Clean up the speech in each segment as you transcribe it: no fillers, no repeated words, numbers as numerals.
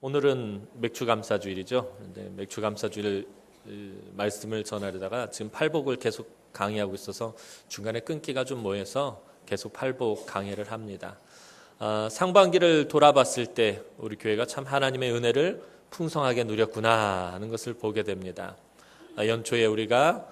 오늘은 맥주감사주일이죠. 근데 맥주감사주일 말씀을 전하려다가 지금 팔복을 계속 강의하고 있어서 중간에 끊기가 좀 뭐해서 계속 팔복 강의를 합니다. 상반기를 돌아봤을 때 우리 교회가 참 하나님의 은혜를 풍성하게 누렸구나 하는 것을 보게 됩니다. 연초에 우리가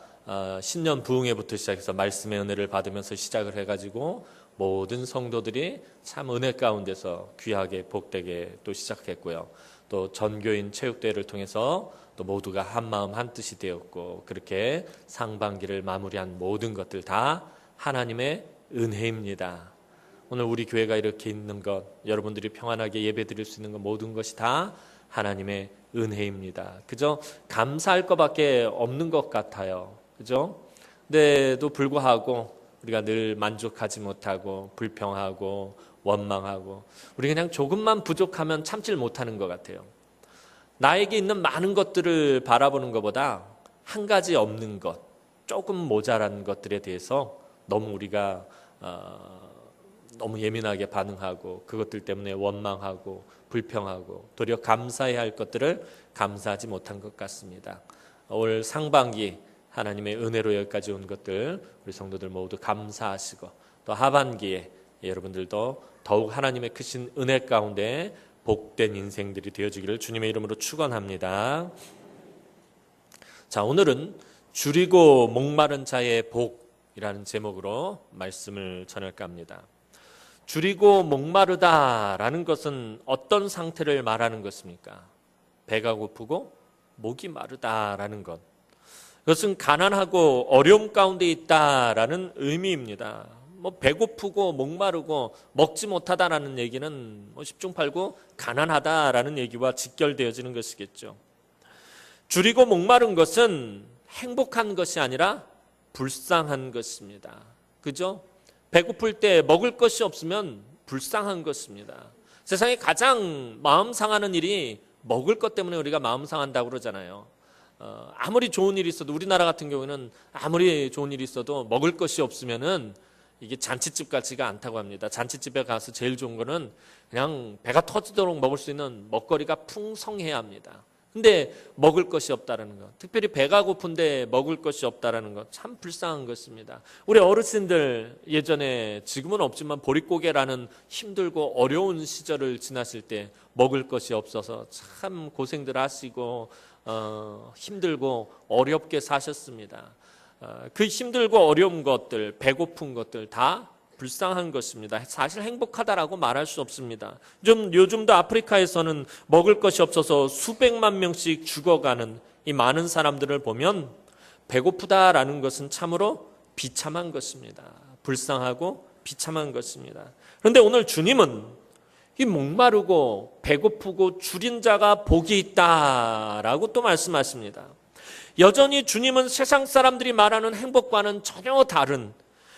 신년 부흥회부터 시작해서 말씀의 은혜를 받으면서 시작을 해가지고 모든 성도들이 참 은혜 가운데서 귀하게 복되게 또 시작했고요. 또 전교인 체육대회를 통해서 또 모두가 한마음 한뜻이 되었고, 그렇게 상반기를 마무리한 모든 것들 다 하나님의 은혜입니다. 오늘 우리 교회가 이렇게 있는 것, 여러분들이 평안하게 예배드릴 수 있는 것, 모든 것이 다 하나님의 은혜입니다. 그저 감사할 것밖에 없는 것 같아요. 그죠? 근데도 불구하고 우리가 늘 만족하지 못하고 불평하고 원망하고 우리 그냥 조금만 부족하면 참질 못하는 것 같아요. 나에게 있는 많은 것들을 바라보는 것보다 한 가지 없는 것, 조금 모자란 것들에 대해서 너무 우리가 너무 예민하게 반응하고 그것들 때문에 원망하고 불평하고 도리어 감사해야 할 것들을 감사하지 못한 것 같습니다. 올 상반기 하나님의 은혜로 여기까지 온 것들 우리 성도들 모두 감사하시고, 또 하반기에 여러분들도 더욱 하나님의 크신 은혜 가운데 복된 인생들이 되어주기를 주님의 이름으로 축원합니다. 자, 오늘은 줄이고 목마른 자의 복이라는 제목으로 말씀을 전할까 합니다. 줄이고 목마르다라는 것은 어떤 상태를 말하는 것입니까? 배가 고프고 목이 마르다라는 것. 그것은 가난하고 어려움 가운데 있다라는 의미입니다. 배고프고 목마르고 먹지 못하다라는 얘기는 10중 8구 가난하다라는 얘기와 직결되어지는 것이겠죠. 줄이고 목마른 것은 행복한 것이 아니라 불쌍한 것입니다. 그죠? 배고플 때 먹을 것이 없으면 불쌍한 것입니다. 세상에 가장 마음 상하는 일이 먹을 것 때문에 우리가 마음 상한다고 그러잖아요. 아무리 좋은 일이 있어도, 우리나라 같은 경우는 아무리 좋은 일이 있어도 먹을 것이 없으면은 이게 잔치집 같지가 않다고 합니다. 잔치집에 가서 제일 좋은 거는 그냥 배가 터지도록 먹을 수 있는 먹거리가 풍성해야 합니다. 근데 먹을 것이 없다라는 것, 특별히 배가 고픈데 먹을 것이 없다라는 것, 참 불쌍한 것입니다. 우리 어르신들 예전에, 지금은 없지만 보릿고개라는 힘들고 어려운 시절을 지나실 때 먹을 것이 없어서 참 고생들 하시고 힘들고 어렵게 사셨습니다. 그 힘들고 어려운 것들, 배고픈 것들 다 불쌍한 것입니다. 사실 행복하다라고 말할 수 없습니다. 요즘도 아프리카에서는 먹을 것이 없어서 수백만 명씩 죽어가는 이 많은 사람들을 보면 배고프다라는 것은 참으로 비참한 것입니다. 불쌍하고 비참한 것입니다. 그런데 오늘 주님은 이 목마르고 배고프고 줄인 자가 복이 있다라고 또 말씀하십니다. 여전히 주님은 세상 사람들이 말하는 행복과는 전혀 다른,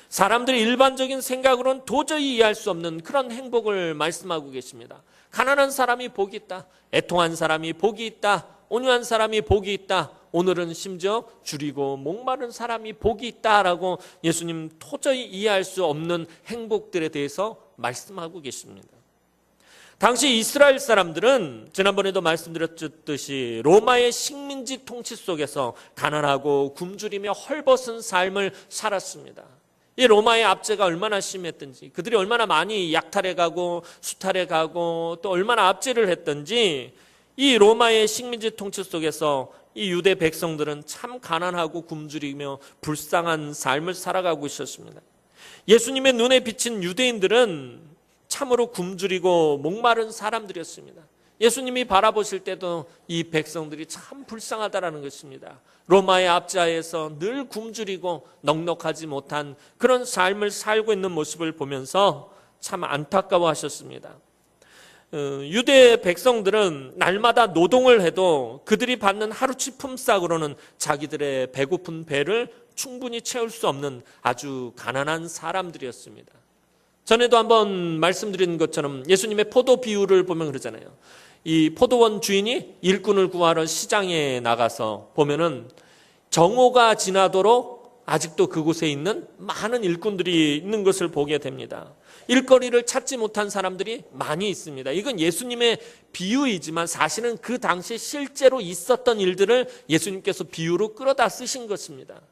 사람들이 일반적인 생각으로는 도저히 이해할 수 없는 그런 행복을 말씀하고 계십니다. 가난한 사람이 복이 있다, 애통한 사람이 복이 있다, 온유한 사람이 복이 있다, 오늘은 심지어 줄이고 목마른 사람이 복이 있다라고 예수님 도저히 이해할 수 없는 행복들에 대해서 말씀하고 계십니다. 당시 이스라엘 사람들은 지난번에도 말씀드렸듯이 로마의 식민지 통치 속에서 가난하고 굶주리며 헐벗은 삶을 살았습니다. 이 로마의 압제가 얼마나 심했든지, 그들이 얼마나 많이 약탈해가고 수탈해가고 또 얼마나 압제를 했든지, 이 로마의 식민지 통치 속에서 이 유대 백성들은 참 가난하고 굶주리며 불쌍한 삶을 살아가고 있었습니다. 예수님의 눈에 비친 유대인들은 참으로 굶주리고 목마른 사람들이었습니다. 예수님이 바라보실 때도 이 백성들이 참 불쌍하다라는 것입니다. 로마의 압제하에서 늘 굶주리고 넉넉하지 못한 그런 삶을 살고 있는 모습을 보면서 참 안타까워하셨습니다. 유대 백성들은 날마다 노동을 해도 그들이 받는 하루치 품삯으로는 자기들의 배고픈 배를 충분히 채울 수 없는 아주 가난한 사람들이었습니다. 전에도 한번 말씀드린 것처럼 예수님의 포도 비유를 보면 그러잖아요. 이 포도원 주인이 일꾼을 구하러 시장에 나가서 보면은 정오가 지나도록 아직도 그곳에 있는 많은 일꾼들이 있는 것을 보게 됩니다. 일거리를 찾지 못한 사람들이 많이 있습니다. 이건 예수님의 비유이지만 사실은 그 당시에 실제로 있었던 일들을 예수님께서 비유로 끌어다 쓰신 것입니다.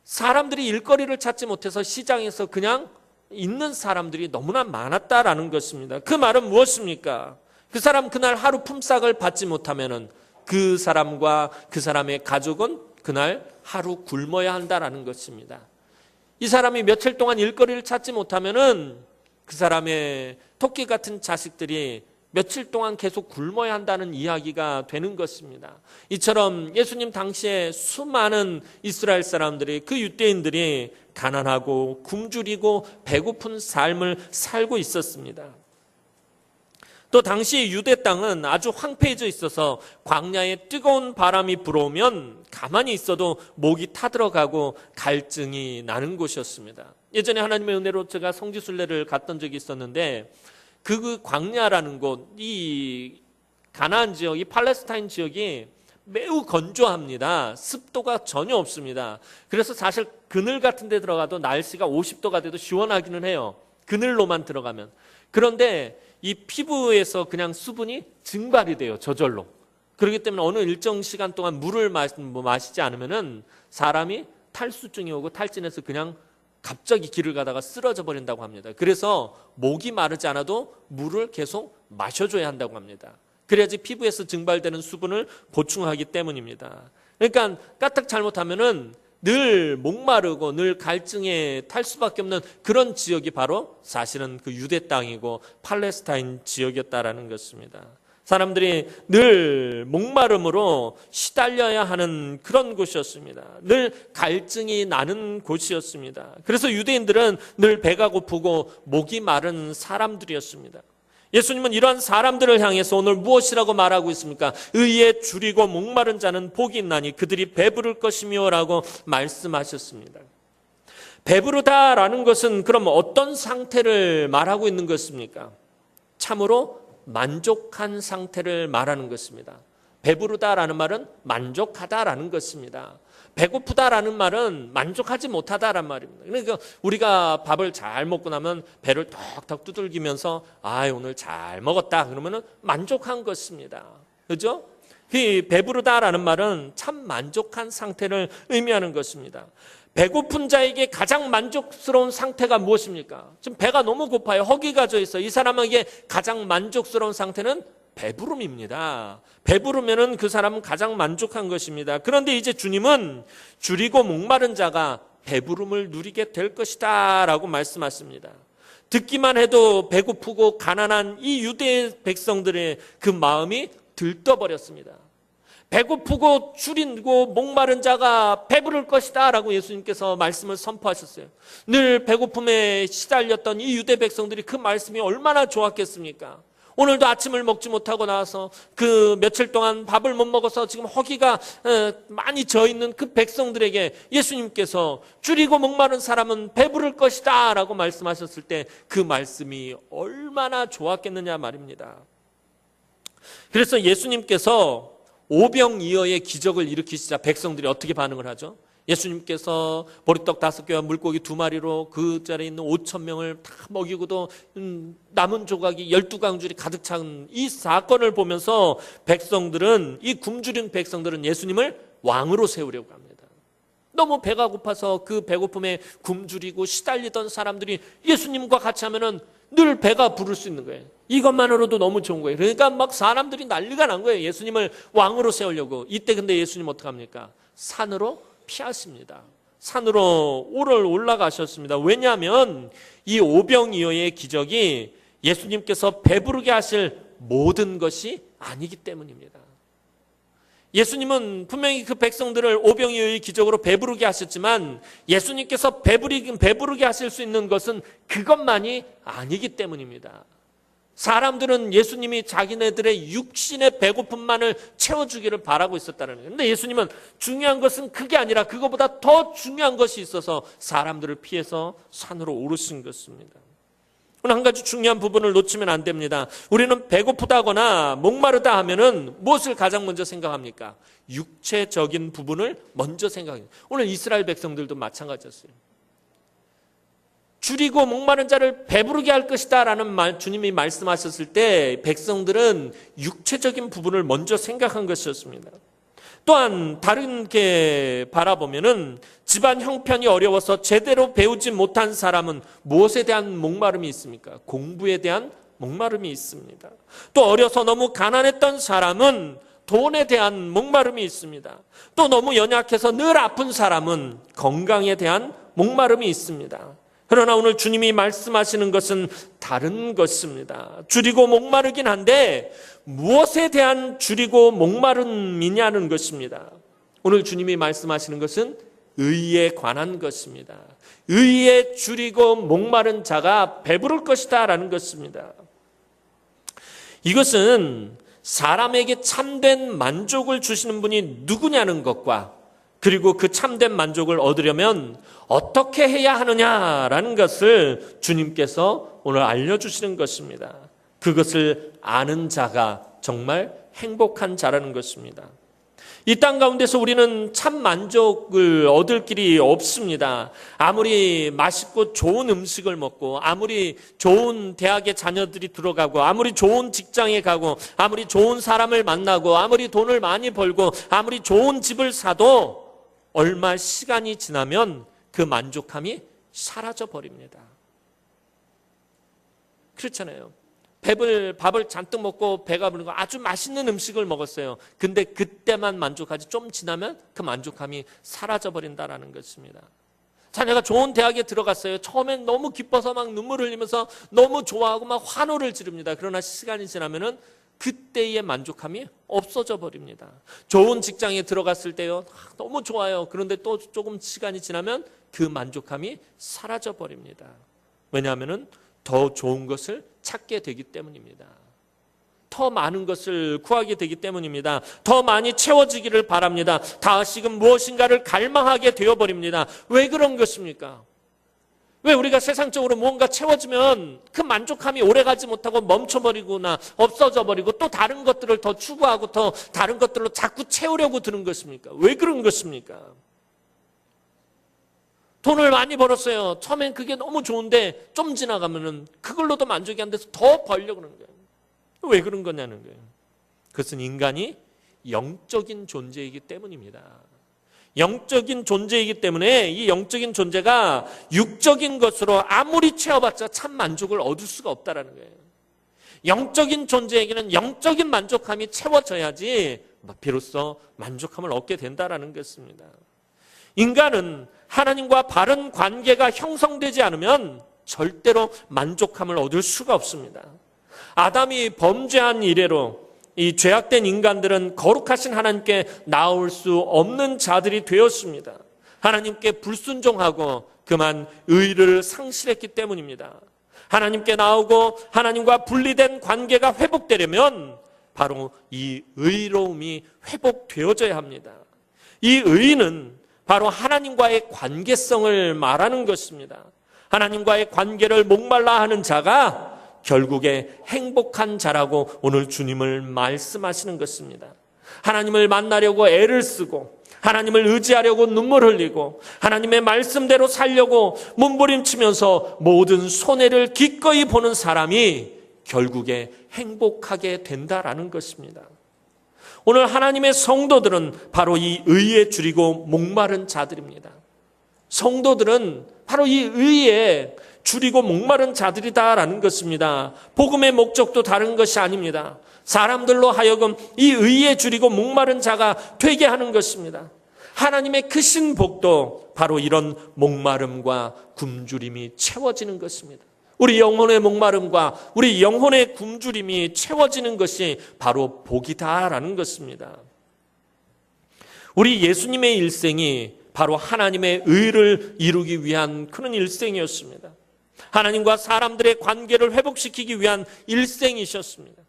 사람들이 일거리를 찾지 못해서 시장에서 그냥 있는 사람들이 너무나 많았다라는 것입니다. 그 말은 무엇입니까? 그 사람 그날 하루 품삯을 받지 못하면은 그 사람과 그 사람의 가족은 그날 하루 굶어야 한다라는 것입니다. 이 사람이 며칠 동안 일거리를 찾지 못하면은 그 사람의 토끼 같은 자식들이 며칠 동안 계속 굶어야 한다는 이야기가 되는 것입니다. 이처럼 예수님 당시에 수많은 이스라엘 사람들이, 그 유대인들이 가난하고 굶주리고 배고픈 삶을 살고 있었습니다. 또 당시 유대 땅은 아주 황폐해져 있어서 광야에 뜨거운 바람이 불어오면 가만히 있어도 목이 타들어가고 갈증이 나는 곳이었습니다. 예전에 하나님의 은혜로 제가 성지순례를 갔던 적이 있었는데 그 광야라는 곳, 이 가나안 지역, 이 팔레스타인 지역이 매우 건조합니다. 습도가 전혀 없습니다. 그래서 사실 그늘 같은 데 들어가도 날씨가 50도가 돼도 시원하기는 해요. 그늘로만 들어가면. 그런데 이 피부에서 그냥 수분이 증발이 돼요. 저절로. 그렇기 때문에 어느 일정 시간 동안 물을 마시지 않으면은 사람이 탈수증이 오고 탈진해서 그냥 갑자기 길을 가다가 쓰러져 버린다고 합니다. 그래서 목이 마르지 않아도 물을 계속 마셔줘야 한다고 합니다. 그래야지 피부에서 증발되는 수분을 보충하기 때문입니다. 그러니까 까딱 잘못하면은 늘 목마르고 늘 갈증에 탈 수밖에 없는 그런 지역이 바로 사실은 그 유대 땅이고 팔레스타인 지역이었다라는 것입니다. 사람들이 늘 목마름으로 시달려야 하는 그런 곳이었습니다. 늘 갈증이 나는 곳이었습니다. 그래서 유대인들은 늘 배가 고프고 목이 마른 사람들이었습니다. 예수님은 이러한 사람들을 향해서 오늘 무엇이라고 말하고 있습니까? 의에 줄이고 목마른 자는 복이 있나니 그들이 배부를 것이며 라고 말씀하셨습니다. 배부르다라는 것은 그럼 어떤 상태를 말하고 있는 것입니까? 참으로 만족한 상태를 말하는 것입니다. 배부르다라는 말은 만족하다라는 것입니다. 배고프다라는 말은 만족하지 못하다라는 말입니다. 그러니까 우리가 밥을 잘 먹고 나면 배를 턱턱 두들기면서 오늘 잘 먹었다 그러면은 만족한 것입니다. 그렇죠? 이 배부르다라는 말은 참 만족한 상태를 의미하는 것입니다. 배고픈 자에게 가장 만족스러운 상태가 무엇입니까? 지금 배가 너무 고파요. 허기가 져 있어요. 이 사람에게 가장 만족스러운 상태는 배부름입니다. 배부르면은 그 사람은 가장 만족한 것입니다. 그런데 이제 주님은 줄이고 목마른 자가 배부름을 누리게 될 것이다 라고 말씀하십니다. 듣기만 해도 배고프고 가난한 이 유대 백성들의 그 마음이 들떠버렸습니다. 배고프고 줄이고 목마른 자가 배부를 것이다 라고 예수님께서 말씀을 선포하셨어요. 늘 배고픔에 시달렸던 이 유대 백성들이 그 말씀이 얼마나 좋았겠습니까? 오늘도 아침을 먹지 못하고 나와서 그 며칠 동안 밥을 못 먹어서 지금 허기가 많이 져 있는 그 백성들에게 예수님께서 줄이고 목마른 사람은 배부를 것이다 라고 말씀하셨을 때 그 말씀이 얼마나 좋았겠느냐 말입니다. 그래서 예수님께서 오병이어의 기적을 일으키시자 백성들이 어떻게 반응을 하죠? 예수님께서 보리떡 5개와 물고기 2마리로 그 자리에 있는 5,000명을 다 먹이고도 남은 조각이 12강줄이 가득 찬 이 사건을 보면서 백성들은, 이 굶주린 백성들은 예수님을 왕으로 세우려고 합니다. 너무 배가 고파서 그 배고픔에 굶주리고 시달리던 사람들이 예수님과 같이 하면은 늘 배가 부를 수 있는 거예요. 이것만으로도 너무 좋은 거예요. 그러니까 막 사람들이 난리가 난 거예요. 예수님을 왕으로 세우려고. 이때 근데 예수님 어떡합니까? 산으로 피하십니다. 산으로 올라가셨습니다. 왜냐하면 이 오병이어의 기적이 예수님께서 배부르게 하실 모든 것이 아니기 때문입니다. 예수님은 분명히 그 백성들을 오병이어의 기적으로 배부르게 하셨지만 예수님께서 배부르게 하실 수 있는 것은 그것만이 아니기 때문입니다. 사람들은 예수님이 자기네들의 육신의 배고픔만을 채워주기를 바라고 있었다는 거예요. 그런데 예수님은 중요한 것은 그게 아니라 그것보다 더 중요한 것이 있어서 사람들을 피해서 산으로 오르신 것입니다. 오늘 한 가지 중요한 부분을 놓치면 안 됩니다. 우리는 배고프다거나 목마르다 하면은 무엇을 가장 먼저 생각합니까? 육체적인 부분을 먼저 생각해요. 오늘 이스라엘 백성들도 마찬가지였어요. 줄이고 목마른 자를 배부르게 할 것이다 라는 말, 주님이 말씀하셨을 때 백성들은 육체적인 부분을 먼저 생각한 것이었습니다. 또한 다르게 바라보면은 집안 형편이 어려워서 제대로 배우지 못한 사람은 무엇에 대한 목마름이 있습니까? 공부에 대한 목마름이 있습니다. 또 어려서 너무 가난했던 사람은 돈에 대한 목마름이 있습니다. 또 너무 연약해서 늘 아픈 사람은 건강에 대한 목마름이 있습니다. 그러나 오늘 주님이 말씀하시는 것은 다른 것입니다. 줄이고 목마르긴 한데 무엇에 대한 줄이고 목마름이냐는 것입니다. 오늘 주님이 말씀하시는 것은 의에 관한 것입니다. 의에 줄이고 목마른 자가 배부를 것이다 라는 것입니다. 이것은 사람에게 참된 만족을 주시는 분이 누구냐는 것과 그리고 그 참된 만족을 얻으려면 어떻게 해야 하느냐라는 것을 주님께서 오늘 알려주시는 것입니다. 그것을 아는 자가 정말 행복한 자라는 것입니다. 이 땅 가운데서 우리는 참 만족을 얻을 길이 없습니다. 아무리 맛있고 좋은 음식을 먹고 아무리 좋은 대학에 자녀들이 들어가고 아무리 좋은 직장에 가고 아무리 좋은 사람을 만나고 아무리 돈을 많이 벌고 아무리 좋은 집을 사도 얼마 시간이 지나면 그 만족함이 사라져 버립니다. 그렇잖아요. 밥을 잔뜩 먹고 배가 부르고 아주 맛있는 음식을 먹었어요. 근데 그때만 만족하지 좀 지나면 그 만족함이 사라져 버린다라는 것입니다. 자녀가 좋은 대학에 들어갔어요. 처음엔 너무 기뻐서 막 눈물을 흘리면서 너무 좋아하고 막 환호를 지릅니다. 그러나 시간이 지나면은 그때의 만족함이 없어져 버립니다. 좋은 직장에 들어갔을 때요, 너무 좋아요. 그런데 또 조금 시간이 지나면 그 만족함이 사라져 버립니다. 왜냐하면은 더 좋은 것을 찾게 되기 때문입니다. 더 많은 것을 구하게 되기 때문입니다. 더 많이 채워지기를 바랍니다. 다시금 무엇인가를 갈망하게 되어버립니다. 왜 그런 것입니까? 왜 우리가 세상적으로 무언가 채워지면 그 만족함이 오래가지 못하고 멈춰버리거나 없어져버리고 또 다른 것들을 더 추구하고 더 다른 것들로 자꾸 채우려고 드는 것입니까? 왜 그런 것입니까? 돈을 많이 벌었어요. 처음엔 그게 너무 좋은데 좀 지나가면은 그걸로도 만족이 안 돼서 더 벌려고 그러는 거예요. 왜 그런 거냐는 거예요. 그것은 인간이 영적인 존재이기 때문입니다. 영적인 존재이기 때문에 이 영적인 존재가 육적인 것으로 아무리 채워봤자 참 만족을 얻을 수가 없다라는 거예요. 영적인 존재에게는 영적인 만족함이 채워져야지 비로소 만족함을 얻게 된다라는 것입니다. 인간은 하나님과 바른 관계가 형성되지 않으면 절대로 만족함을 얻을 수가 없습니다. 아담이 범죄한 이래로 이 죄악된 인간들은 거룩하신 하나님께 나올 수 없는 자들이 되었습니다. 하나님께 불순종하고 그만 의를 상실했기 때문입니다. 하나님께 나오고 하나님과 분리된 관계가 회복되려면 바로 이 의로움이 회복되어져야 합니다. 이 의는 바로 하나님과의 관계성을 말하는 것입니다. 하나님과의 관계를 목말라 하는 자가 결국에 행복한 자라고 오늘 주님을 말씀하시는 것입니다. 하나님을 만나려고 애를 쓰고 하나님을 의지하려고 눈물 흘리고 하나님의 말씀대로 살려고 몸부림치면서 모든 손해를 기꺼이 보는 사람이 결국에 행복하게 된다라는 것입니다. 오늘 하나님의 성도들은 바로 이 의에 줄이고 목마른 자들입니다. 성도들은 바로 이 의에 줄이고 목마른 자들이다라는 것입니다. 복음의 목적도 다른 것이 아닙니다. 사람들로 하여금 이 의에 줄이고 목마른 자가 되게 하는 것입니다. 하나님의 크신 복도 바로 이런 목마름과 굶주림이 채워지는 것입니다. 우리 영혼의 목마름과 우리 영혼의 굶주림이 채워지는 것이 바로 복이다라는 것입니다. 우리 예수님의 일생이 바로 하나님의 의를 이루기 위한 그런 일생이었습니다. 하나님과 사람들의 관계를 회복시키기 위한 일생이셨습니다.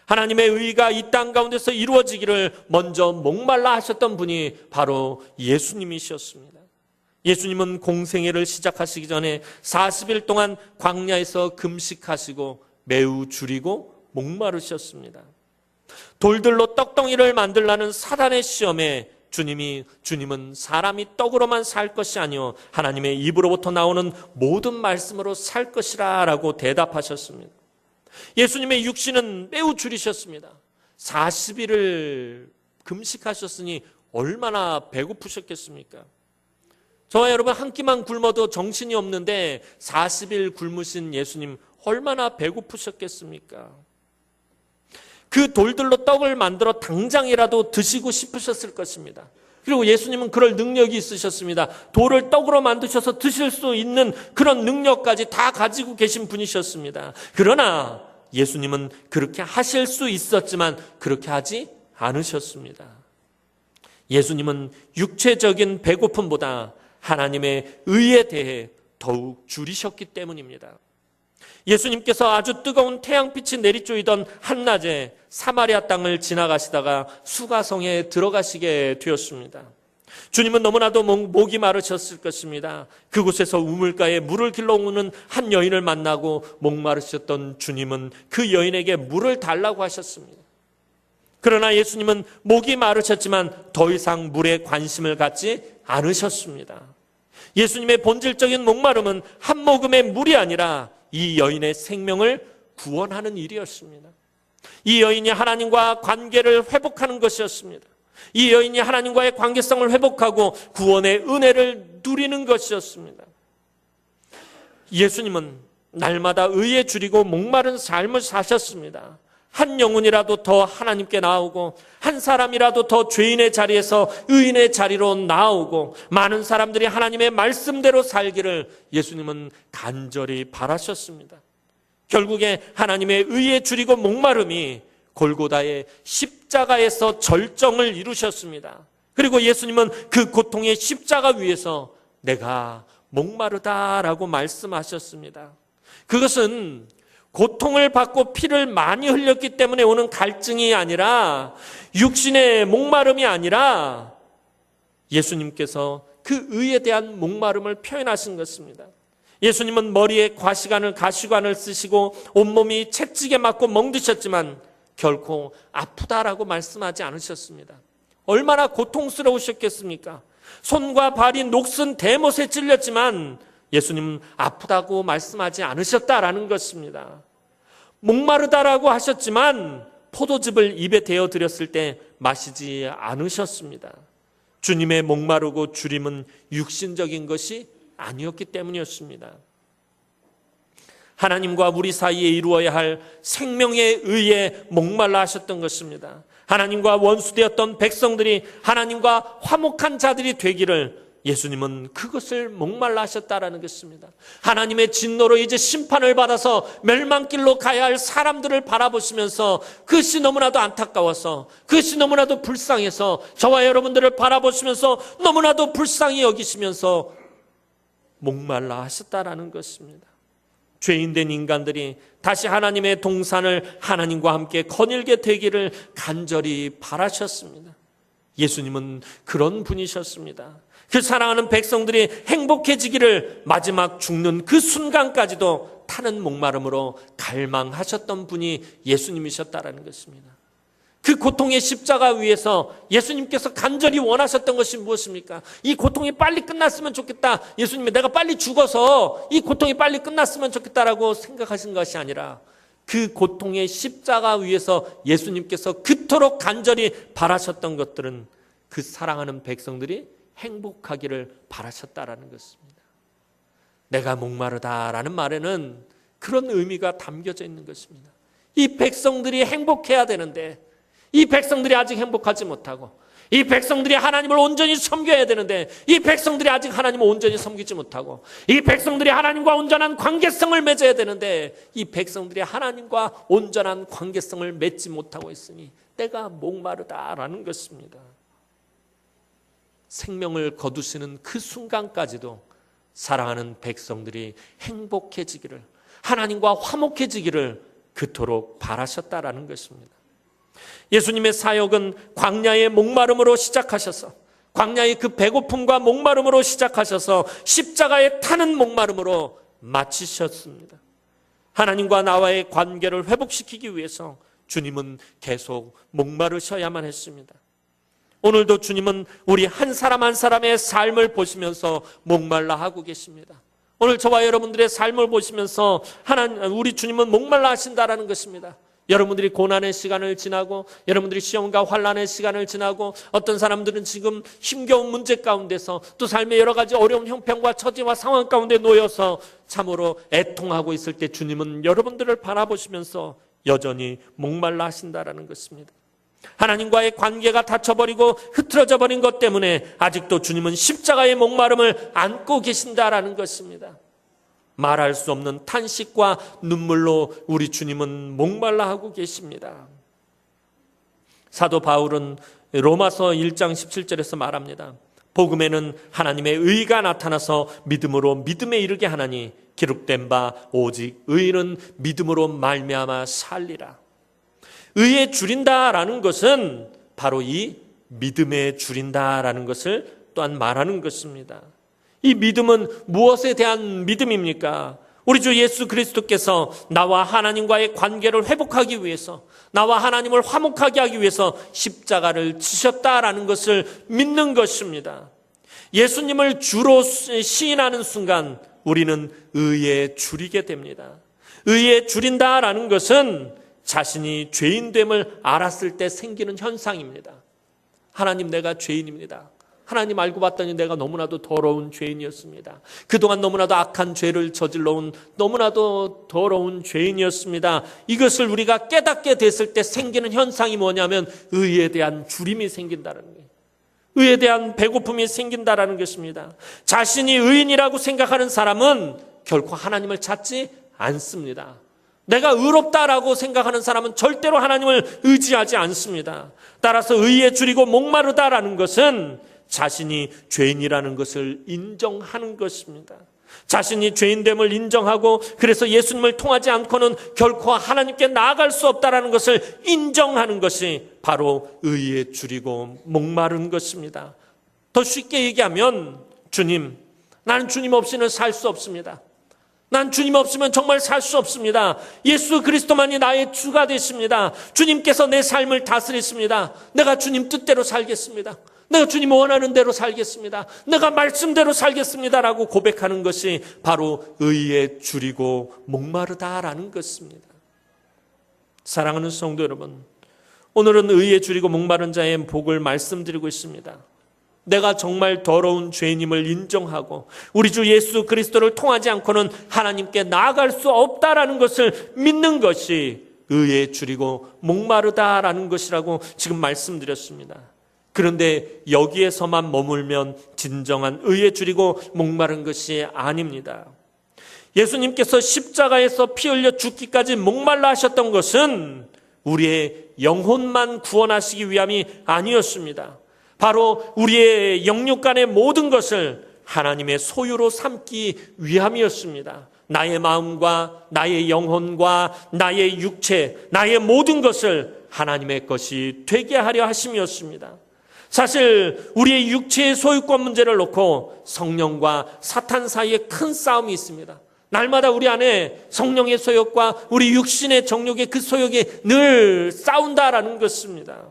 하나님의 의가 이 땅 가운데서 이루어지기를 먼저 목말라 하셨던 분이 바로 예수님이셨습니다. 예수님은 공생애를 시작하시기 전에 40일 동안 광야에서 금식하시고 매우 줄이고 목마르셨습니다. 돌들로 떡덩이를 만들라는 사단의 시험에 주님은 사람이 떡으로만 살 것이 아니요 하나님의 입으로부터 나오는 모든 말씀으로 살 것이라 라고 대답하셨습니다. 예수님의 육신은 매우 줄이셨습니다. 40일을 금식하셨으니 얼마나 배고프셨겠습니까? 저와 여러분 한 끼만 굶어도 정신이 없는데 40일 굶으신 예수님 얼마나 배고프셨겠습니까? 그 돌들로 떡을 만들어 당장이라도 드시고 싶으셨을 것입니다. 그리고 예수님은 그럴 능력이 있으셨습니다. 돌을 떡으로 만드셔서 드실 수 있는 그런 능력까지 다 가지고 계신 분이셨습니다. 그러나 예수님은 그렇게 하실 수 있었지만 그렇게 하지 않으셨습니다. 예수님은 육체적인 배고픔보다 하나님의 의에 대해 더욱 줄이셨기 때문입니다. 예수님께서 아주 뜨거운 태양빛이 내리쬐던 한낮에 사마리아 땅을 지나가시다가 수가성에 들어가시게 되었습니다. 주님은 너무나도 목이 마르셨을 것입니다. 그곳에서 우물가에 물을 길러오는 한 여인을 만나고 목마르셨던 주님은 그 여인에게 물을 달라고 하셨습니다. 그러나 예수님은 목이 마르셨지만 더 이상 물에 관심을 갖지 않으셨습니다. 예수님의 본질적인 목마름은 한 모금의 물이 아니라 이 여인의 생명을 구원하는 일이었습니다. 이 여인이 하나님과 관계를 회복하는 것이었습니다. 이 여인이 하나님과의 관계성을 회복하고 구원의 은혜를 누리는 것이었습니다. 예수님은 날마다 의에 줄이고 목마른 삶을 사셨습니다. 한 영혼이라도 더 하나님께 나오고 한 사람이라도 더 죄인의 자리에서 의인의 자리로 나오고 많은 사람들이 하나님의 말씀대로 살기를 예수님은 간절히 바라셨습니다. 결국에 하나님의 의에 줄이고 목마름이 골고다의 십자가에서 절정을 이루셨습니다. 그리고 예수님은 그 고통의 십자가 위에서 내가 목마르다라고 말씀하셨습니다. 그것은 고통을 받고 피를 많이 흘렸기 때문에 오는 갈증이 아니라 육신의 목마름이 아니라 예수님께서 그 의에 대한 목마름을 표현하신 것입니다. 예수님은 머리에 가시관을 쓰시고 온몸이 채찍에 맞고 멍드셨지만 결코 아프다라고 말씀하지 않으셨습니다. 얼마나 고통스러우셨겠습니까? 손과 발이 녹슨 대못에 찔렸지만 예수님은 아프다고 말씀하지 않으셨다라는 것입니다. 목마르다라고 하셨지만 포도즙을 입에 대어 드렸을 때 마시지 않으셨습니다. 주님의 목마르고 줄임은 육신적인 것이 아니었기 때문이었습니다. 하나님과 우리 사이에 이루어야 할 생명의 의에 목말라 하셨던 것입니다. 하나님과 원수되었던 백성들이 하나님과 화목한 자들이 되기를 예수님은 그것을 목말라 하셨다라는 것입니다. 하나님의 진노로 이제 심판을 받아서 멸망길로 가야 할 사람들을 바라보시면서 그것이 너무나도 안타까워서 그것이 너무나도 불쌍해서 저와 여러분들을 바라보시면서 너무나도 불쌍히 여기시면서 목말라 하셨다라는 것입니다. 죄인된 인간들이 다시 하나님의 동산을 하나님과 함께 거닐게 되기를 간절히 바라셨습니다. 예수님은 그런 분이셨습니다. 그 사랑하는 백성들이 행복해지기를 마지막 죽는 그 순간까지도 타는 목마름으로 갈망하셨던 분이 예수님이셨다라는 것입니다. 그 고통의 십자가 위에서 예수님께서 간절히 원하셨던 것이 무엇입니까? 이 고통이 빨리 끝났으면 좋겠다. 예수님이 내가 빨리 죽어서 이 고통이 빨리 끝났으면 좋겠다라고 생각하신 것이 아니라 그 고통의 십자가 위에서 예수님께서 그토록 간절히 바라셨던 것들은 그 사랑하는 백성들이 행복하기를 바라셨다라는 것입니다. 내가 목마르다라는 말에는 그런 의미가 담겨져 있는 것입니다. 이 백성들이 행복해야 되는데 이 백성들이 아직 행복하지 못하고 이 백성들이 하나님을 온전히 섬겨야 되는데 이 백성들이 아직 하나님을 온전히 섬기지 못하고 이 백성들이 하나님과 온전한 관계성을 맺어야 되는데 이 백성들이 하나님과 온전한 관계성을 맺지 못하고 있으니 내가 목마르다라는 것입니다. 생명을 거두시는 그 순간까지도 사랑하는 백성들이 행복해지기를 하나님과 화목해지기를 그토록 바라셨다라는 것입니다. 예수님의 사역은 광야의 목마름으로 시작하셔서 광야의 그 배고픔과 목마름으로 시작하셔서 십자가에 타는 목마름으로 마치셨습니다. 하나님과 나와의 관계를 회복시키기 위해서 주님은 계속 목마르셔야만 했습니다. 오늘도 주님은 우리 한 사람 한 사람의 삶을 보시면서 목말라 하고 계십니다. 오늘 저와 여러분들의 삶을 보시면서 우리 주님은 목말라 하신다라는 것입니다. 여러분들이 고난의 시간을 지나고 여러분들이 시험과 환난의 시간을 지나고 어떤 사람들은 지금 힘겨운 문제 가운데서 또 삶의 여러 가지 어려운 형편과 처지와 상황 가운데 놓여서 참으로 애통하고 있을 때 주님은 여러분들을 바라보시면서 여전히 목말라 하신다라는 것입니다. 하나님과의 관계가 닫혀버리고 흐트러져 버린 것 때문에 아직도 주님은 십자가의 목마름을 안고 계신다라는 것입니다. 말할 수 없는 탄식과 눈물로 우리 주님은 목말라 하고 계십니다. 사도 바울은 로마서 1장 17절에서 말합니다. 복음에는 하나님의 의가 나타나서 믿음으로 믿음에 이르게 하나니 기록된 바 오직 의인은 믿음으로 말미암아 살리라. 의에 줄인다라는 것은 바로 이 믿음에 줄인다라는 것을 또한 말하는 것입니다. 이 믿음은 무엇에 대한 믿음입니까? 우리 주 예수 그리스도께서 나와 하나님과의 관계를 회복하기 위해서, 나와 하나님을 화목하게 하기 위해서 십자가를 지셨다라는 것을 믿는 것입니다. 예수님을 주로 시인하는 순간 우리는 의에 줄이게 됩니다. 의에 줄인다라는 것은 자신이 죄인됨을 알았을 때 생기는 현상입니다. 하나님, 내가 죄인입니다. 하나님, 알고 봤더니 내가 너무나도 더러운 죄인이었습니다. 그동안 너무나도 악한 죄를 저질러온 너무나도 더러운 죄인이었습니다. 이것을 우리가 깨닫게 됐을 때 생기는 현상이 뭐냐면 의에 대한 줄임이 생긴다는 거예요. 의에 대한 배고픔이 생긴다라는 것입니다. 자신이 의인이라고 생각하는 사람은 결코 하나님을 찾지 않습니다. 내가 의롭다라고 생각하는 사람은 절대로 하나님을 의지하지 않습니다. 따라서 의에 줄이고 목마르다라는 것은 자신이 죄인이라는 것을 인정하는 것입니다. 자신이 죄인됨을 인정하고 그래서 예수님을 통하지 않고는 결코 하나님께 나아갈 수 없다라는 것을 인정하는 것이 바로 의에 줄이고 목마른 것입니다. 더 쉽게 얘기하면 주님, 나는 주님 없이는 살 수 없습니다. 난 주님 없으면 정말 살 수 없습니다. 예수 그리스도만이 나의 주가 되십니다. 주님께서 내 삶을 다스리십니다. 내가 주님 뜻대로 살겠습니다. 내가 주님 원하는 대로 살겠습니다. 내가 말씀대로 살겠습니다라고 고백하는 것이 바로 의에 줄이고 목마르다라는 것입니다. 사랑하는 성도 여러분, 오늘은 의에 줄이고 목마른 자의 복을 말씀드리고 있습니다. 내가 정말 더러운 죄인임을 인정하고 우리 주 예수 그리스도를 통하지 않고는 하나님께 나아갈 수 없다라는 것을 믿는 것이 의에 줄이고 목마르다라는 것이라고 지금 말씀드렸습니다. 그런데 여기에서만 머물면 진정한 의에 줄이고 목마른 것이 아닙니다. 예수님께서 십자가에서 피 흘려 죽기까지 목말라 하셨던 것은 우리의 영혼만 구원하시기 위함이 아니었습니다. 바로 우리의 영육간의 모든 것을 하나님의 소유로 삼기 위함이었습니다. 나의 마음과 나의 영혼과 나의 육체, 나의 모든 것을 하나님의 것이 되게 하려 하심이었습니다. 사실 우리의 육체의 소유권 문제를 놓고 성령과 사탄 사이에 큰 싸움이 있습니다. 날마다 우리 안에 성령의 소욕과 우리 육신의 정욕의 그 소욕이 늘 싸운다라는 것입니다.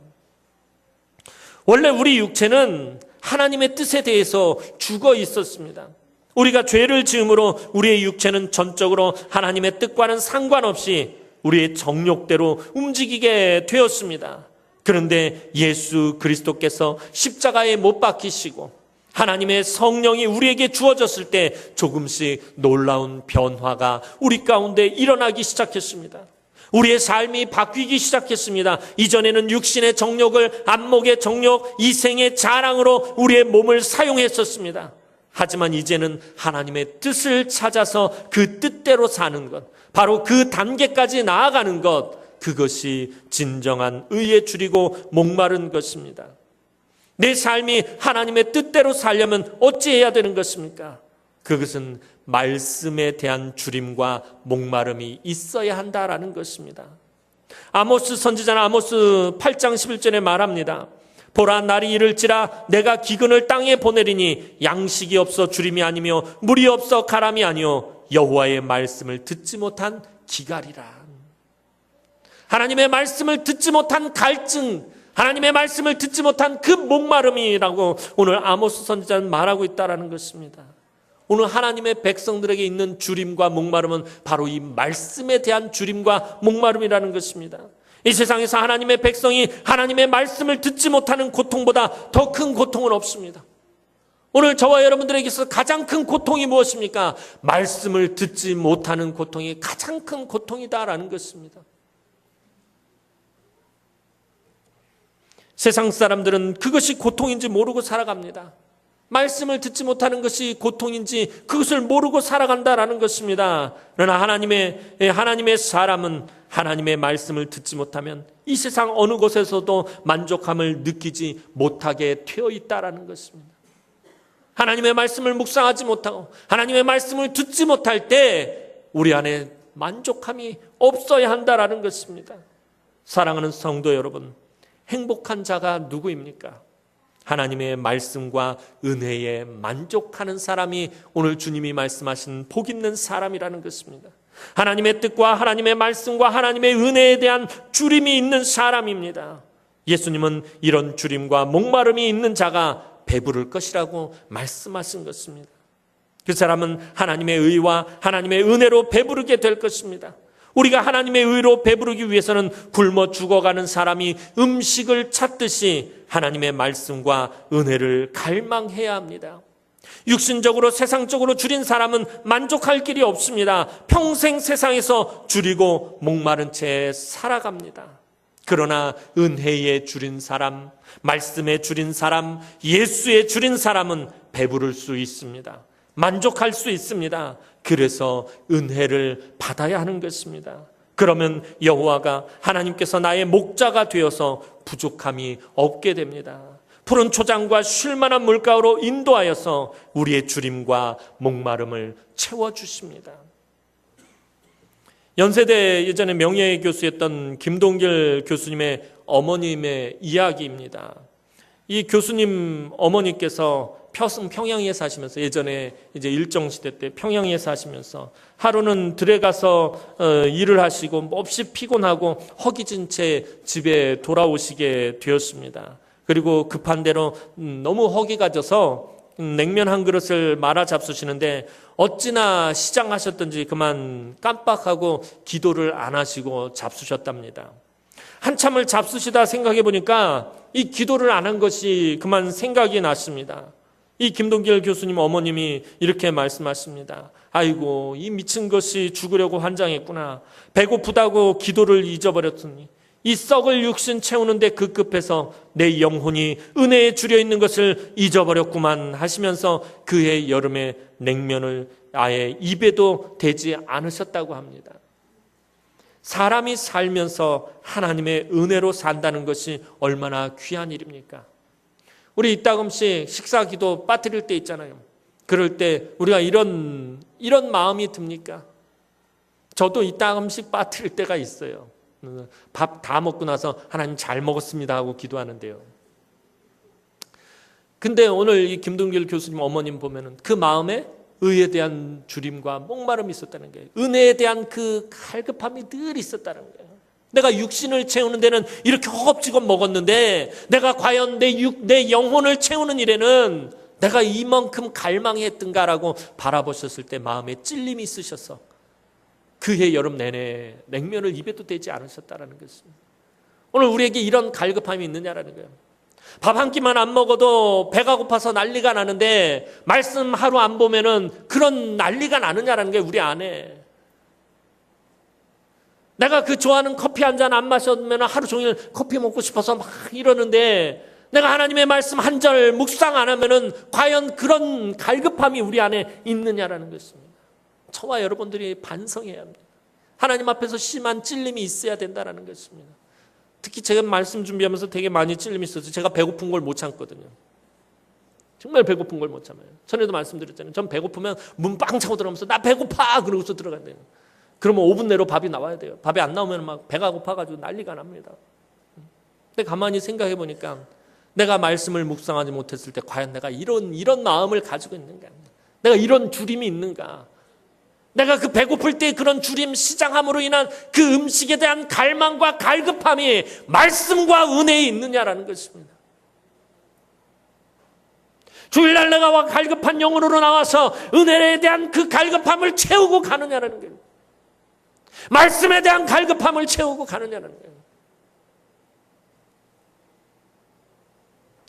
원래 우리 육체는 하나님의 뜻에 대해서 죽어 있었습니다. 우리가 죄를 지음으로 우리의 육체는 전적으로 하나님의 뜻과는 상관없이 우리의 정욕대로 움직이게 되었습니다. 그런데 예수 그리스도께서 십자가에 못 박히시고 하나님의 성령이 우리에게 주어졌을 때 조금씩 놀라운 변화가 우리 가운데 일어나기 시작했습니다. 우리의 삶이 바뀌기 시작했습니다. 이전에는 육신의 정욕을 안목의 정욕, 이생의 자랑으로 우리의 몸을 사용했었습니다. 하지만 이제는 하나님의 뜻을 찾아서 그 뜻대로 사는 것, 바로 그 단계까지 나아가는 것, 그것이 진정한 의에 줄이고 목마른 것입니다. 내 삶이 하나님의 뜻대로 살려면 어찌해야 되는 것입니까? 그것은 말씀에 대한 줄임과 목마름이 있어야 한다라는 것입니다. 아모스 선지자는 아모스 8장 11절에 말합니다. 보라, 날이 이를지라 내가 기근을 땅에 보내리니 양식이 없어 주림이 아니며 물이 없어 가람이 아니요 여호와의 말씀을 듣지 못한 기갈이라. 하나님의 말씀을 듣지 못한 갈증, 하나님의 말씀을 듣지 못한 그 목마름이라고 오늘 아모스 선지자는 말하고 있다는 것입니다. 오늘 하나님의 백성들에게 있는 주림과 목마름은 바로 이 말씀에 대한 주림과 목마름이라는 것입니다. 이 세상에서 하나님의 백성이 하나님의 말씀을 듣지 못하는 고통보다 더 큰 고통은 없습니다. 오늘 저와 여러분들에게 있어서 가장 큰 고통이 무엇입니까? 말씀을 듣지 못하는 고통이 가장 큰 고통이다라는 것입니다. 세상 사람들은 그것이 고통인지 모르고 살아갑니다. 말씀을 듣지 못하는 것이 고통인지 그것을 모르고 살아간다라는 것입니다. 그러나 하나님의 사람은 하나님의 말씀을 듣지 못하면 이 세상 어느 곳에서도 만족함을 느끼지 못하게 되어 있다라는 것입니다. 하나님의 말씀을 묵상하지 못하고 하나님의 말씀을 듣지 못할 때 우리 안에 만족함이 없어야 한다라는 것입니다. 사랑하는 성도 여러분, 행복한 자가 누구입니까? 하나님의 말씀과 은혜에 만족하는 사람이 오늘 주님이 말씀하신 복 있는 사람이라는 것입니다. 하나님의 뜻과 하나님의 말씀과 하나님의 은혜에 대한 주림이 있는 사람입니다. 예수님은 이런 주림과 목마름이 있는 자가 배부를 것이라고 말씀하신 것입니다. 그 사람은 하나님의 의와 하나님의 은혜로 배부르게 될 것입니다. 우리가 하나님의 의로 배부르기 위해서는 굶어 죽어가는 사람이 음식을 찾듯이 하나님의 말씀과 은혜를 갈망해야 합니다. 육신적으로 세상적으로 줄인 사람은 만족할 길이 없습니다. 평생 세상에서 줄이고 목마른 채 살아갑니다. 그러나 은혜에 줄인 사람, 말씀에 줄인 사람, 예수에 줄인 사람은 배부를 수 있습니다. 만족할 수 있습니다. 그래서 은혜를 받아야 하는 것입니다. 그러면 여호와가 하나님께서 나의 목자가 되어서 부족함이 없게 됩니다. 푸른 초장과 쉴만한 물가로 인도하여서 우리의 주림과 목마름을 채워주십니다. 연세대 예전에 명예교수였던 김동길 교수님의 어머님의 이야기입니다. 이 교수님 어머니께서 평양에 사시면서 예전에 이제 일정시대 때 평양에 사시면서 하루는 들에 가서 일을 하시고 몹시 피곤하고 허기진 채 집에 돌아오시게 되었습니다. 그리고 급한 대로 너무 허기가 져서 냉면 한 그릇을 말아 잡수시는데 어찌나 시장하셨던지 그만 깜빡하고 기도를 안 하시고 잡수셨답니다. 한참을 잡수시다 생각해 보니까 이 기도를 안 한 것이 그만 생각이 났습니다. 이 김동길 교수님 어머님이 이렇게 말씀하십니다. 아이고, 이 미친 것이 죽으려고 환장했구나. 배고프다고 기도를 잊어버렸더니 이 썩을 육신 채우는데 급급해서 내 영혼이 은혜에 줄여 있는 것을 잊어버렸구만 하시면서 그해 여름에 냉면을 아예 입에도 대지 않으셨다고 합니다. 사람이 살면서 하나님의 은혜로 산다는 것이 얼마나 귀한 일입니까? 우리 이따금씩 식사기도 빠뜨릴 때 있잖아요. 그럴 때 우리가 이런 마음이 듭니까? 저도 이따금씩 빠뜨릴 때가 있어요. 밥 다 먹고 나서 하나님 잘 먹었습니다 하고 기도하는데요. 근데 오늘 이 김동길 교수님 어머님 보면은 그 마음에 의에 대한 주림과 목마름이 있었다는 거예요. 은혜에 대한 그 갈급함이 늘 있었다는 거예요. 내가 육신을 채우는 데는 이렇게 허겁지겁 먹었는데 내가 과연 내 영혼을 채우는 일에는 내가 이만큼 갈망했던가라고 바라보셨을 때 마음에 찔림이 있으셔서 그해 여름 내내 냉면을 입에도 대지 않으셨다는 것입니다. 오늘 우리에게 이런 갈급함이 있느냐라는 거예요. 밥 한 끼만 안 먹어도 배가 고파서 난리가 나는데 말씀 하루 안 보면은 그런 난리가 나느냐라는 게 우리 안에. 내가 그 좋아하는 커피 한 잔 안 마셨으면 하루 종일 커피 먹고 싶어서 막 이러는데 내가 하나님의 말씀 한 절 묵상 안 하면은 과연 그런 갈급함이 우리 안에 있느냐라는 것입니다. 저와 여러분들이 반성해야 합니다. 하나님 앞에서 심한 찔림이 있어야 된다는 것입니다. 특히 제가 말씀 준비하면서 되게 많이 찔림이 있어서 제가 배고픈 걸 못 참거든요. 정말 배고픈 걸 못 참아요. 전에도 말씀드렸잖아요. 전 배고프면 문 빵 차고 들어가면서 나 배고파 그러고서 들어간대요. 그러면 5분 내로 밥이 나와야 돼요. 밥이 안 나오면 막 배가 고파가지고 난리가 납니다. 근데 가만히 생각해 보니까 내가 말씀을 묵상하지 못했을 때 과연 내가 이런 마음을 가지고 있는가? 내가 이런 주림이 있는가? 내가 그 배고플 때 그런 주림 시장함으로 인한 그 음식에 대한 갈망과 갈급함이 말씀과 은혜에 있느냐라는 것입니다. 주일날 내가 갈급한 영혼으로 나와서 은혜에 대한 그 갈급함을 채우고 가느냐라는 거예요. 말씀에 대한 갈급함을 채우고 가느냐는 거예요.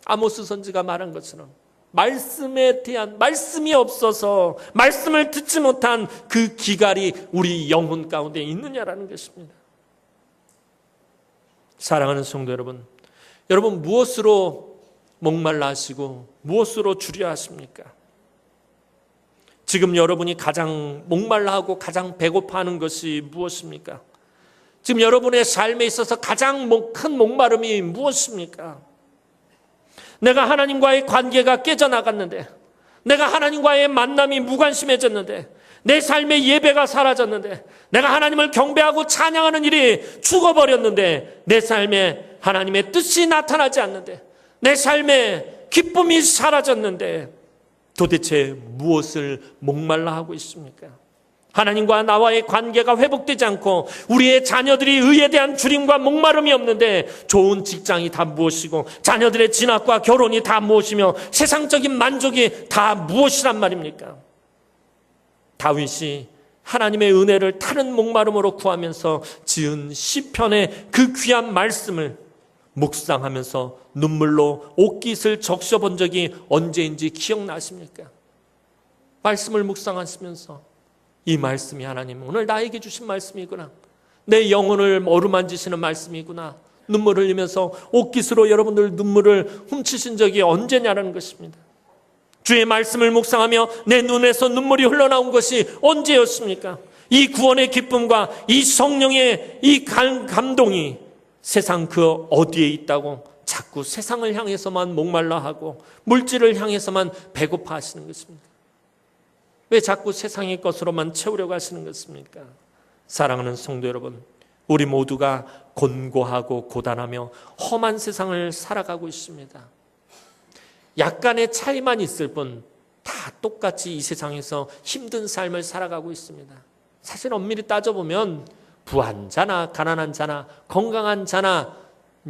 아모스 선지가 말한 것처럼 말씀에 대한 말씀이 없어서 말씀을 듣지 못한 그 기갈이 우리 영혼 가운데 있느냐라는 것입니다. 사랑하는 성도 여러분, 여러분 무엇으로 목말라 하시고 무엇으로 주려 하십니까? 지금 여러분이 가장 목말라하고 가장 배고파하는 것이 무엇입니까? 지금 여러분의 삶에 있어서 가장 큰 목마름이 무엇입니까? 내가 하나님과의 관계가 깨져나갔는데, 내가 하나님과의 만남이 무관심해졌는데, 내 삶의 예배가 사라졌는데, 내가 하나님을 경배하고 찬양하는 일이 죽어버렸는데, 내 삶에 하나님의 뜻이 나타나지 않는데, 내 삶에 기쁨이 사라졌는데 도대체 무엇을 목말라 하고 있습니까? 하나님과 나와의 관계가 회복되지 않고 우리의 자녀들이 의에 대한 주림과 목마름이 없는데 좋은 직장이 다 무엇이고 자녀들의 진학과 결혼이 다 무엇이며 세상적인 만족이 다 무엇이란 말입니까? 다윗이 하나님의 은혜를 타는 목마름으로 구하면서 지은 시편의 그 귀한 말씀을 묵상하면서 눈물로 옷깃을 적셔본 적이 언제인지 기억나십니까? 말씀을 묵상하시면서 이 말씀이 하나님 오늘 나에게 주신 말씀이구나, 내 영혼을 어루만지시는 말씀이구나, 눈물을 흘리면서 옷깃으로 여러분들 눈물을 훔치신 적이 언제냐라는 것입니다. 주의 말씀을 묵상하며 내 눈에서 눈물이 흘러나온 것이 언제였습니까? 이 구원의 기쁨과 이 성령의 이 감동이 세상 그 어디에 있다고 자꾸 세상을 향해서만 목말라 하고 물질을 향해서만 배고파 하시는 것입니까? 왜 자꾸 세상의 것으로만 채우려고 하시는 것입니까? 사랑하는 성도 여러분, 우리 모두가 곤고하고 고단하며 험한 세상을 살아가고 있습니다. 약간의 차이만 있을 뿐 다 똑같이 이 세상에서 힘든 삶을 살아가고 있습니다. 사실 엄밀히 따져보면 부한 자나 가난한 자나 건강한 자나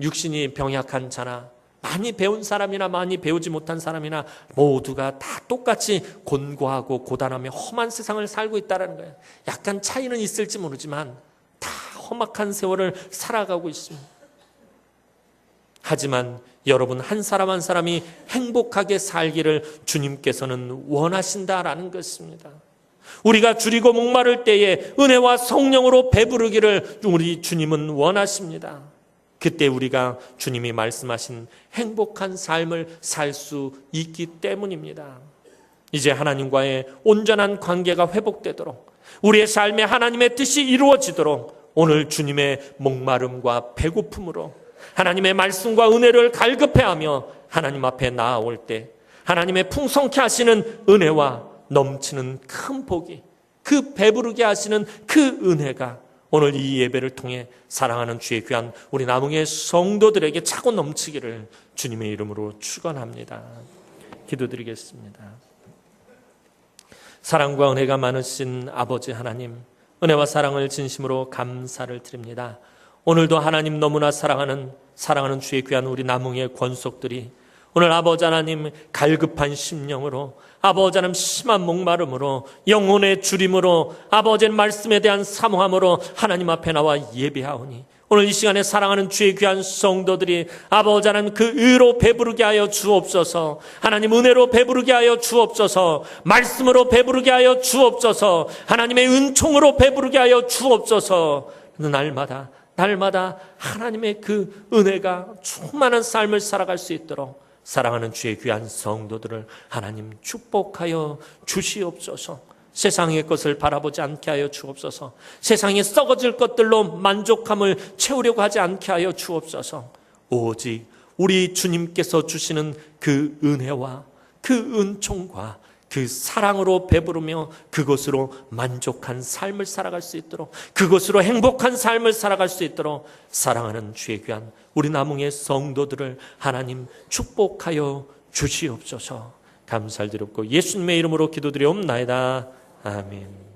육신이 병약한 자나 많이 배운 사람이나 많이 배우지 못한 사람이나 모두가 다 똑같이 곤고하고 고단하며 험한 세상을 살고 있다는 거예요. 약간 차이는 있을지 모르지만 다 험악한 세월을 살아가고 있습니다. 하지만 여러분 한 사람 한 사람이 행복하게 살기를 주님께서는 원하신다라는 것입니다. 우리가 줄이고 목마를 때에 은혜와 성령으로 배부르기를 우리 주님은 원하십니다. 그때 우리가 주님이 말씀하신 행복한 삶을 살 수 있기 때문입니다. 이제 하나님과의 온전한 관계가 회복되도록 우리의 삶에 하나님의 뜻이 이루어지도록 오늘 주님의 목마름과 배고픔으로 하나님의 말씀과 은혜를 갈급해하며 하나님 앞에 나아올 때 하나님의 풍성케 하시는 은혜와 넘치는 큰 복이, 그 배부르게 하시는 그 은혜가 오늘 이 예배를 통해 사랑하는 주의 귀한 우리 남흥의 성도들에게 차고 넘치기를 주님의 이름으로 축원합니다. 기도드리겠습니다. 사랑과 은혜가 많으신 아버지 하나님, 은혜와 사랑을 진심으로 감사를 드립니다. 오늘도 하나님 너무나 사랑하는 주의 귀한 우리 남흥의 권속들이 오늘 아버지 하나님 갈급한 심령으로, 아버지 하나님 심한 목마름으로, 영혼의 주림으로, 아버지 말씀에 대한 사모함으로 하나님 앞에 나와 예배하오니 오늘 이 시간에 사랑하는 주의 귀한 성도들이 아버지 하나님 그 의로 배부르게 하여 주옵소서. 하나님 은혜로 배부르게 하여 주옵소서. 말씀으로 배부르게 하여 주옵소서. 하나님의 은총으로 배부르게 하여 주옵소서. 날마다 하나님의 그 은혜가 충만한 삶을 살아갈 수 있도록 사랑하는 주의 귀한 성도들을 하나님 축복하여 주시옵소서. 세상의 것을 바라보지 않게 하여 주옵소서. 세상에 썩어질 것들로 만족함을 채우려고 하지 않게 하여 주옵소서. 오직 우리 주님께서 주시는 그 은혜와 그 은총과 그 사랑으로 배부르며 그것으로 만족한 삶을 살아갈 수 있도록, 그것으로 행복한 삶을 살아갈 수 있도록 사랑하는 주의 귀한 우리 남흥의 성도들을 하나님 축복하여 주시옵소서. 감사를 드렸고 예수님의 이름으로 기도드리옵나이다. 아멘.